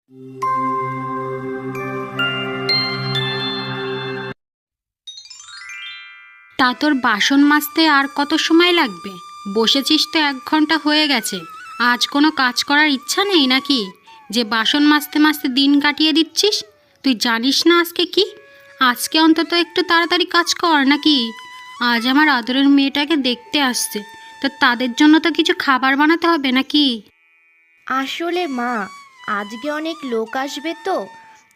তা তোর বাসন মাজতে আর কত সময় লাগবে? বসেছিস তো 1 ঘন্টা হয়ে গেছে। আজ কোনো কাজ করার ইচ্ছা নেই নাকি, যে বাসন মাজতে মাজতে দিন কাটিয়ে দিচ্ছিস? তুই জানিস না আজকে কি? আজকে অন্তত একটু তাড়াতাড়ি কাজ কর নাকি। আজ আমার আদরের মেয়েটাকে দেখতে আসছে, তো তাদের জন্য তো কিছু খাবার বানাতে হবে নাকি? আসলে মা, আজকে অনেক লোক আসবে তো,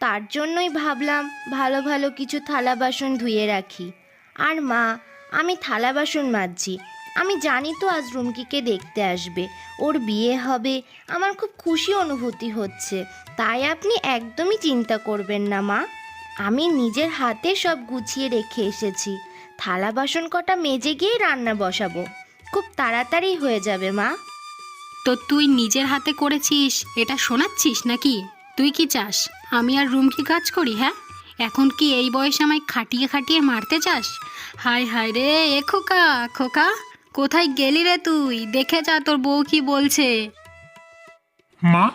তার জন্যই ভাবলাম ভালো ভালো কিছু থালা বাসন ধুয়ে রাখি। আর মা, আমি থালা বাসন মাজছি। আমি জানি তো আজ রুমকিকে দেখতে আসবে, ওর বিয়ে হবে। আমার খুব খুশি অনুভূতি হচ্ছে। তাই আপনি একদমই চিন্তা করবেন না মা। আমি নিজের হাতে সব গুছিয়ে রেখে এসেছি। থালা বাসন কটা মেজে গিয়ে রান্না বসাবো। খুব তাড়াতাড়ি হয়ে যাবে মা। তো তুই নিজের হাতে করেছিস এটা শোনাচ্ছিস নাকি? তুই কি চাস আমি আর রুমকি কাজ করি? হ্যাঁ, এখন কি এই বয়সে আমায় খাটিয়ে খাটিয়ে মারতে চাস? হায় হায় রে, এ খোকা, খোকা কোথায় গেলি রে তুই? দেখে যা তোর বউ কি বলছে। মা,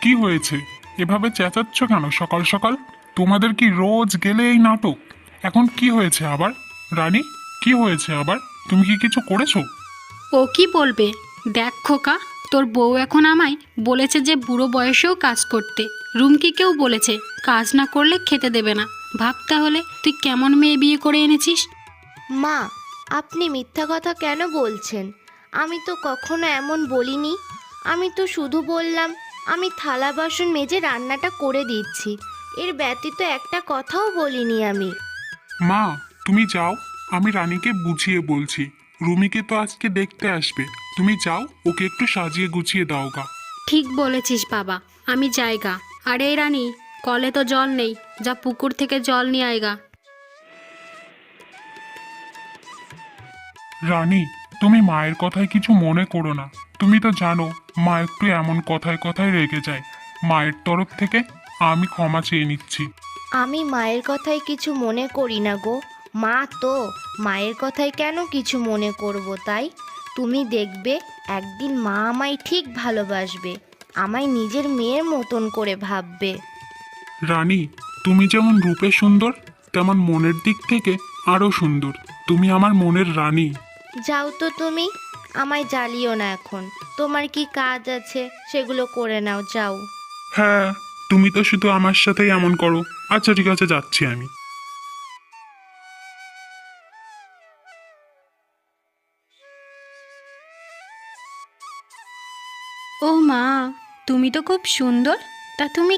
কি হয়েছে? এভাবে চেঁচাচ্ছ কেন সকাল সকাল? তোমাদের কি রোজ গেলে এই নাটক? এখন কি হয়েছে আবার? রানী, কি হয়েছে আবার? তুমি কি কিছু করেছো? ও কি বলবে? দেখ খোকা, তোর বউ এখন আমায় বলেছে যে বুড়ো বয়সেও কাজ করতে। রুমকিকেও বলেছে কাজ না করলে খেতে দেবে না। ভাব তাহলে তুই কেমন মেয়ে বিয়ে করে এনেছিস। মা, আপনি মিথ্যা কথা কেন বলছেন? আমি তো কখনো এমন বলিনি। আমি তো শুধু বললাম আমি থালা বাসন মেজে রান্নাটা করে দিচ্ছি। এর ব্যতীত একটা কথাও বলিনি আমি। মা, তুমি যাও, আমি রানীকে বুঝিয়ে বলছি। রুমিকে তো আজকে দেখতে আসবে। তুমি যাও, ওকে একটু সাজিয়ে গুছিয়ে দাও গা। ঠিক বলেছিস বাবা, আমি যাইগা। আরে রানী, কলে তো জল নেই, যা পুকুর থেকে জল নিয়ে আয়গা। রানী, তুমি মায়ের কথায় কিছু মনে করো না। তুমি তো জানো মা একটু এমন কথায় কথায় রেগে যায়। মায়ের তরফ থেকে আমি ক্ষমা চেয়ে নিচ্ছি। আমি মায়ের কথায় কিছু মনে করি না গো। মা তো, মায়ের কথায় কেন কিছু মনে করব তাই? তুমি দেখবে একদিন মা আমায় ঠিক ভালোবাসবে, আমায় নিজের মেয়ের মতন করে ভাববে। রানী, তুমি যেমন রূপে সুন্দর, তেমন মনের দিক থেকে আরো সুন্দর। তুমি আমার মনের রানী। যাও তো তুমি, আমায় জ্বালিও না এখন। তোমার কি কাজ আছে সেগুলো করে নাও, যাও। হ্যাঁ, তুমি তো শুধু আমার সাথেই এমন করো। আচ্ছা ঠিক আছে, যাচ্ছি আমি। ও মা, তুমি তো খুব সুন্দর। তা তুমি